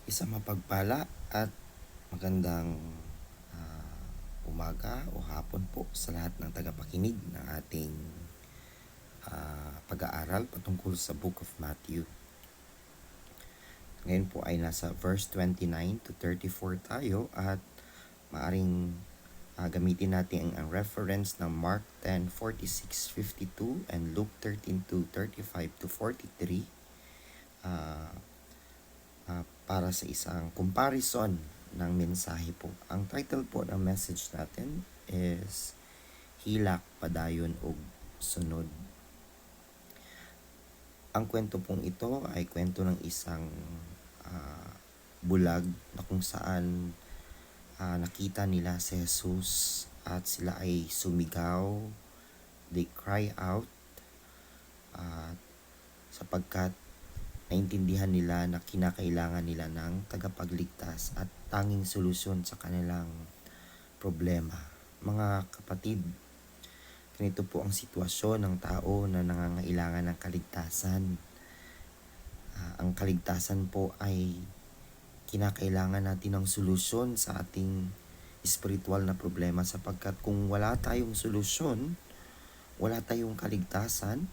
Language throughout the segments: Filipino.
Isang mapagpala at magandang umaga o hapon po sa lahat ng tagapakinig ng ating pag-aaral patungkol sa Book of Matthew. Ngayon po ay nasa verse 29 to 34 tayo at maaring gamitin natin ang reference ng Mark 10:46-52 and Luke 13:35 to 43 para sa isang comparison ng mensahe po. Ang title po ng message natin is Hilak, Padayon ug Sunod. Ang kwento pong ito ay kwento ng isang bulag na kung saan nakita nila si Jesus at sila ay sumigaw, they cry out sapagkat naintindihan nila na kinakailangan nila ng tagapagligtas at tanging solusyon sa kanilang problema. Mga kapatid, ganito po ang sitwasyon ng tao na nangangailangan ng kaligtasan. Ang kaligtasan po ay kinakailangan natin ng solusyon sa ating spiritual na problema sapagkat kung wala tayong solusyon, wala tayong kaligtasan,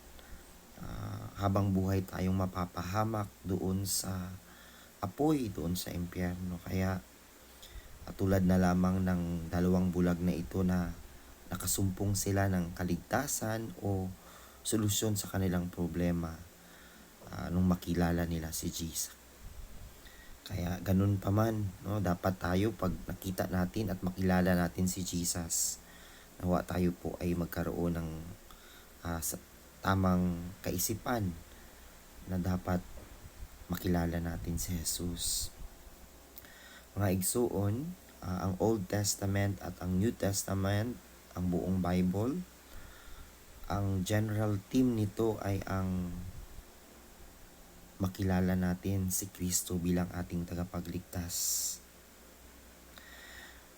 habang buhay tayong mapapahamak doon sa apoy, doon sa impyerno. Kaya tulad na lamang ng dalawang bulag na ito na nakasumpong sila ng kaligtasan o solusyon sa kanilang problema nung makilala nila si Jesus. Kaya ganun pa man, no, dapat tayo pag nakita natin at makilala natin si Jesus, nawa tayo po ay magkaroon ng tamang kaisipan na dapat makilala natin si Jesus. Mga igsuon, ang Old Testament at ang New Testament, ang buong Bible, ang general theme nito ay ang makilala natin si Kristo bilang ating tagapagligtas.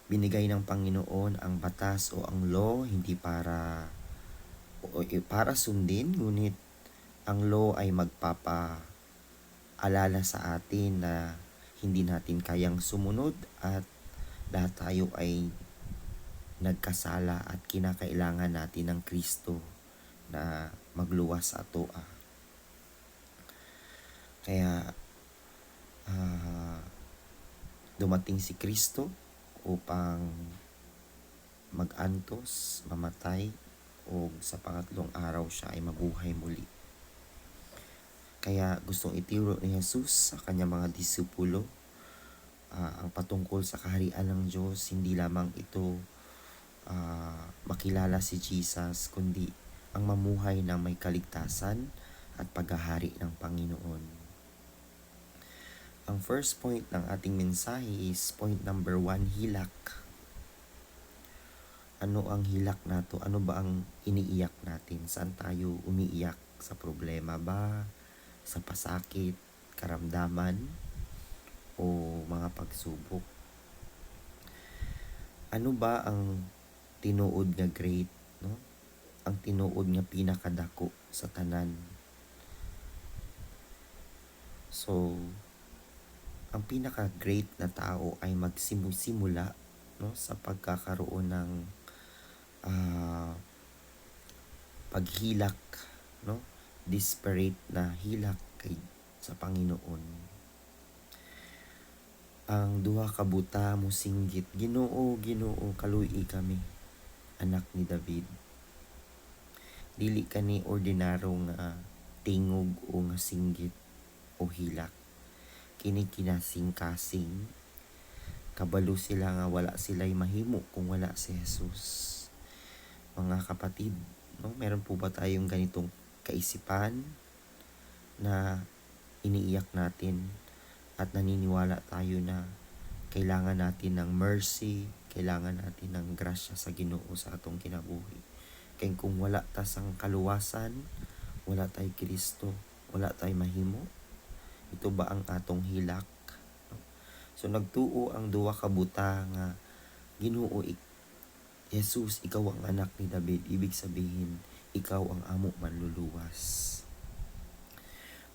Binigay ng Panginoon ang batas o ang law hindi para sundin, ngunit ang law ay magpapaalala sa atin na hindi natin kayang sumunod at lahat tayo ay nagkasala at kinakailangan natin ng Kristo na magluwas sa ato. Kaya dumating si Kristo upang mag-antos, mamatay, o sa pangatlong araw siya ay mabuhay muli. Kaya gustong ituro ni Jesus sa kanyang mga disipulo ang patungkol sa kaharian ng Diyos, hindi lamang ito makilala si Jesus, kundi ang mamuhay ng may kaligtasan at paghahari ng Panginoon. Ang first point ng ating mensahe is point number 1, hilak. Ano ang hilak nato? Ano ba ang iniiyak natin? Saan tayo umiiyak? Sa problema ba? Sa pasakit, karamdaman, o mga pagsubok? Ano ba ang tinuod nga great, no? Ang tinuod nga pinakadako sa tanan. So, ang pinaka-great na tao ay magsimula, no, sa pagkakaroon ng paghilak, no? Desperate na hilak sa Panginoon. Ang duha ka buta mo singgit, Ginoo, Ginoo, kaluy kami, anak ni David. Dili kani ordinarong tingog o nga singgit o hilak. Kini kinasing-kasing. Kabalo sila nga wala sila'y mahimo kung wala si Jesus. Mga kapatid, no, meron po ba tayong ganitong kaisipan na iniiyak natin at naniniwala tayo na kailangan natin ng mercy, kailangan natin ng grasya sa Ginoo sa atong kinabuhi. Kaya kung wala ta sang kaluwasan, wala tay Kristo, wala tay mahimo, ito ba ang atong hilak? So nagtuo ang duwa ka buta nga Ginoo, Jesus, ikaw ang anak ni David. Ibig sabihin, ikaw ang amo manluluwas.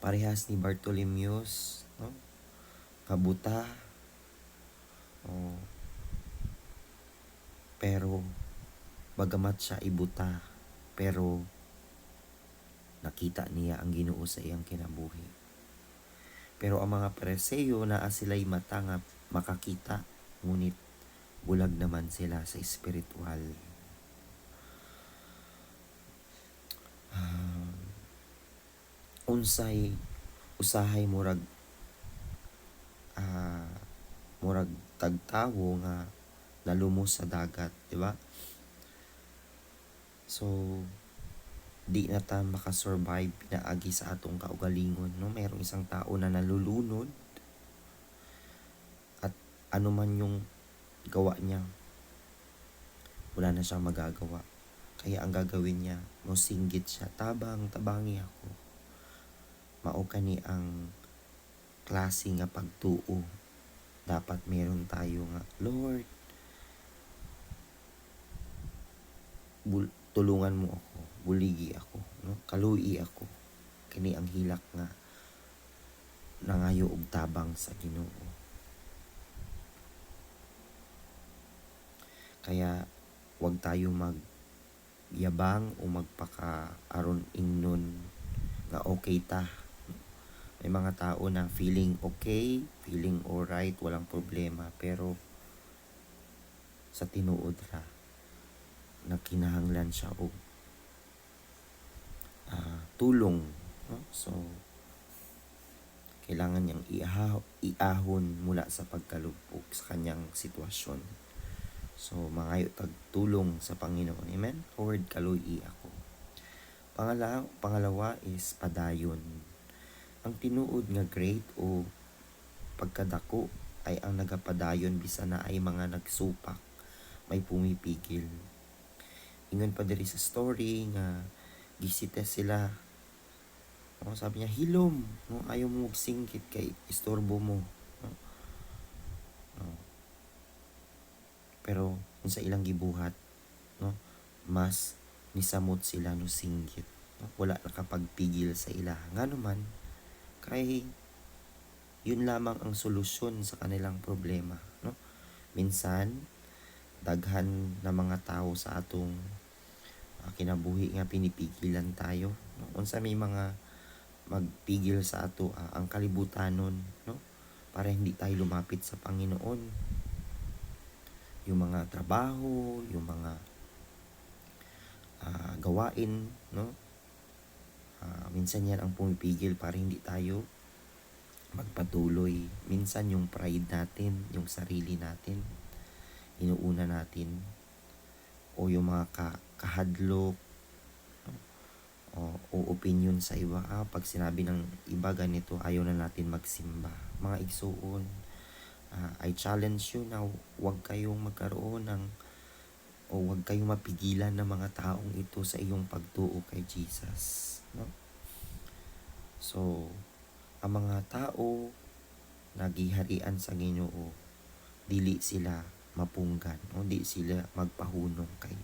Parehas ni Bartolomeus, no? kabuta, o pero bagamat siya ibuta, pero nakita niya ang Ginoo sa iyang kinabuhi. Pero ang mga Pariseo na sila'y mata nga makakita, ngunit bulag naman sila sa espiritual. Unsay usahay murag tagtawo nga nalumos sa dagat, di ba? So di na ta makasurvive pinaagi sa atong kaugalingon, no? Mayroong isang tao na nalulunod at ano man yung gawa niya, wala na siyang magagawa. Kaya ang gagawin niya, mosinggit siya, tabangi ako. Mao kani ang klase nga pagtuo dapat meron tayo nga, Lord, tulungan mo ako, buligi ako, no? Kaluyi ako. Kini ang hilak nga nangayo og tabang sa Ginoo. Kaya wag tayo magyabang o magpaka-aron ingnon nga okay ta. May mga tao na feeling okay, feeling alright, walang problema, pero sa tinuod ra nagkinahanglan siya og tulong, no? So kailangan niyang iahon mula sa pagkalugpok sa kanyang sitwasyon. So mangayo tagtulong sa Panginoon. Amen? Lord, kaluyi ako. Pangalawa is padayon. Ang tinuod nga great o pagkadako ay ang nagapadayon bisan na ay mga nagsupak, may pumipigil. Ingon pa diri sa story nga gisita sila. O, sabi niya, hilom, no? Ayaw mo magsingkit kay istorbo mo. No? No. Pero kung sa ilang gibuhat, no, mas nisamot sila no singgit. No? Wala nakapagpigil sa ila. Nga naman, kay yun lamang ang solusyon sa kanilang problema, no? Minsan daghan na mga tao sa atong kinabuhi nga pinipigilan tayo, no? Unsa may mga magpigil sa ato ang kalibutanon, no? Para hindi tayo lumapit sa Panginoon. Yung mga trabaho, yung mga gawain, no? Minsan yan ang pumipigil para hindi tayo magpatuloy. Minsan yung pride natin, yung sarili natin, inuuna natin. O yung mga kahadlok, no? O opinion sa iba. Pag sinabi ng iba ganito, ayaw na natin magsimba. Mga igsuon, I challenge you na huwag kayong magkaroon ng o huwag kayong mapigilan ng mga taong ito sa iyong pagtuo kay Jesus, no? So ang mga tao nagiharian sa Ginoo, dili sila mapunggan o di sila magpahunong kay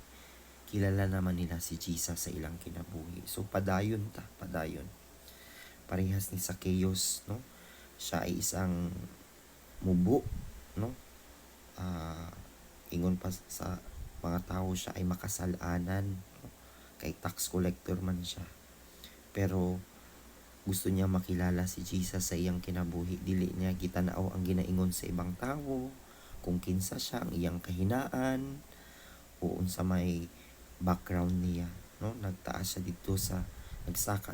kilala naman nila si Jesus sa ilang kinabuhi. So padayon. Parehas ni Zacchaeus, no? Siya ay isang mubo, no? Ingon pa sa mga tao siya ay makasalanan, no? Kay tax collector man siya. Pero gusto niya makilala si Jesus sa iyang kinabuhi. Dili niya gitan-aw ang ginaingon sa ibang tao, kung kinsa siya, ang iyang kahinaan, o unsa may background niya, no? Nagsaka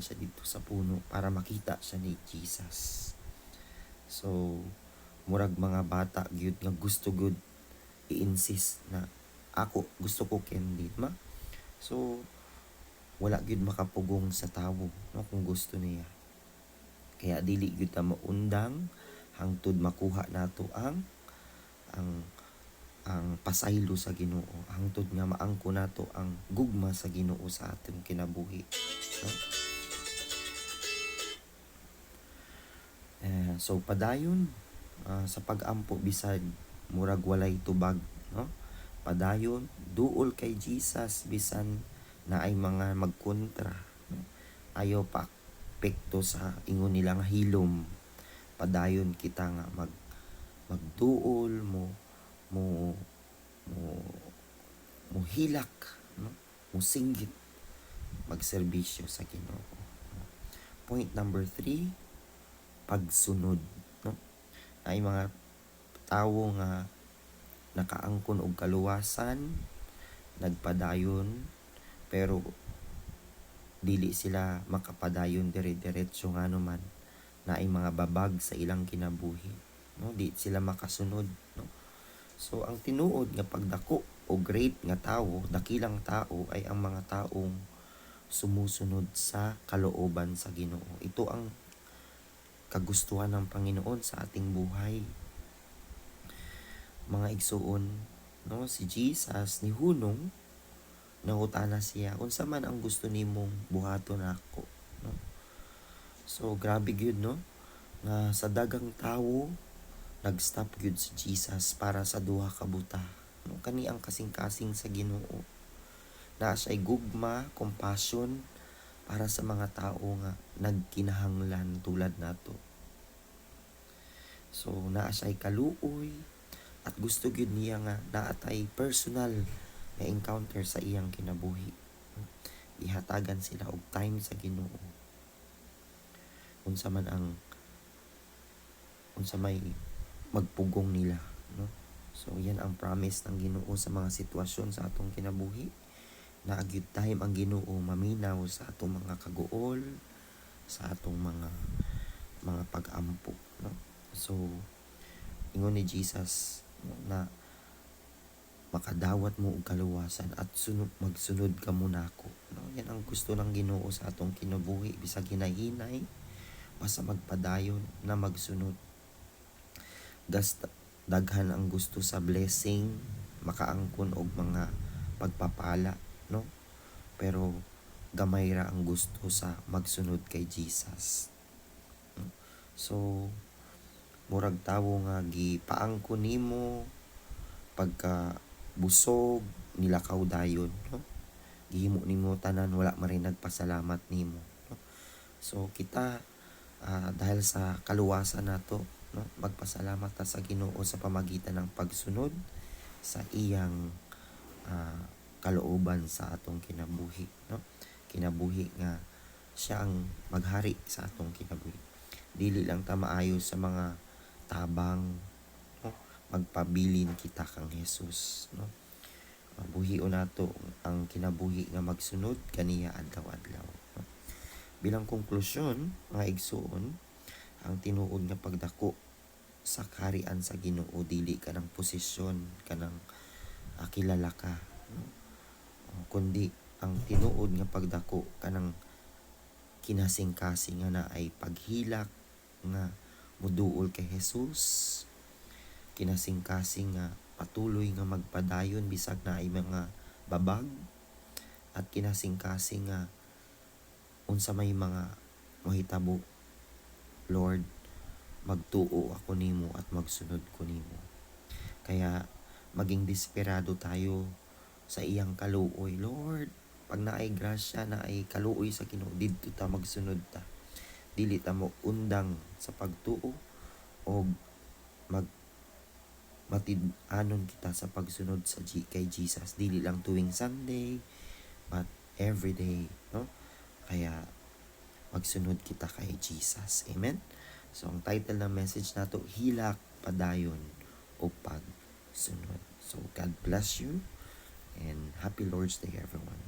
siya dito sa puno para makita siya ni Jesus. So murag mga bata gyud nga gusto gud i-insist na ako gusto ko candy, ma. So wala gyud makapugong sa tawo, no, kung gusto niya. Kaya dili gyud ta maundang hangtod makuha nato ang pasaylo sa Ginoo, hangtod nga maangko nato ang gugma sa Ginoo sa atong kinabuhi, no? So padayon sa pag-ampo bisag murag walay tubag, no? Padayon duol kay Jesus bisan na ay mga magkontra, no? Ayaw pa pekto sa ingon nila nga hilom, padayon kita nga magduol mo mo mo hilak, no? Mo singgit magserbisyo sa Ginoo. Point number 3, pagsunod, no? Ay mga tawo nga nakaangkon og kaluwasan, nagpadayon, pero dili sila makapadayon dire-diretso nga naman na ay mga babag sa ilang kinabuhi, no? Di sila makasunod, no? So ang tinuod nga pagdako o great nga tawo, dakilang tao ay ang mga taong sumusunod sa kalooban sa Ginoo. Ito ang kagustuhan ng Panginoon sa ating buhay. Mga igsuon, no, si Jesus ni hunong nangutana siya unsa man ang gusto nimong buhaton nako, no? So grabe gyud, no, nga sa dagang tawo nag-stop gyud si Jesus para sa duha ka buta, no? Kani ang kasing-kasing sa Ginoo, naa siya'y gugma, compassion para sa mga tao nga nagkinahanglan tulad nato. So naa siya'y kaluoy at gusto gyud niya nga naatay personal na encounter sa iyang kinabuhi. Ihatagan sila og time sa Ginoo. Unsa may magpugong nila, no? So yan ang promise ng Ginoo sa mga sitwasyon sa atong kinabuhi. Naagyud time ang Ginoo maminaw sa atong mga kaguol, sa atong mga pag-ampo, no? So ingon ni Jesus, no, na makadawat mo og kaluwasan at magsunod ka mo nako, no? Yan ang gusto ng Ginoo sa atong kinabuhi, bisag hinahinay basta magpadayon na magsunod. Daghan ang gusto sa blessing, makaangkon og mga pagpapala, no? Pero gamay ra ang gusto sa magsunod kay Jesus, no? So murag tawo nga gipaangkon nimo pagka busog, nilakaw dayon, no? Gihimo nimo tanan, wala man rin nagpasalamat nimo, no? So kita dahil sa kaluwasan nato, no, magpasalamat ta sa Ginoo sa pamagitan ng pagsunod sa iyang kalooban sa atong kinabuhi, no? Kinabuhi nga siya ang maghari sa atong kinabuhi. Dili lang ta maayo sa mga tabang, no? Magpabilin kita kang Jesus, no? Mabuhion nato ang kinabuhi nga magsunod kaniya adlaw-adlaw, no? Bilang konklusyon, mga igsuon, ang tinuod nga pagdako sa kaharian sa Ginoo dili kanang posisyon, kanang kilala ka, no? Kundi ang tinuod nga pagdako kanang kinasing-kasing nga na ay paghilak nga muduol kay Jesus, kinasing-kasing nga patuloy nga magpadayon bisag na ay mga babag, at kinasing-kasing nga unsa may mga mahitabo, Lord, magtuo ako nimo at magsunod ko nimo. Kaya maging desperado tayo sa iyang kaluoy. Lord, pag naay grasya, naay kaluoy sa Ginoo, didto ta magsunod ta. Dili ta mo undang sa pagtuo o matid-anon kita sa pagsunod sa kay Jesus. Dili lang tuwing Sunday, but every day, no? Kaya magsunod kita kay Jesus. Amen? So ang title ng message nato, hilak, padayon o pagsunod. So God bless you and happy Lord's Day everyone.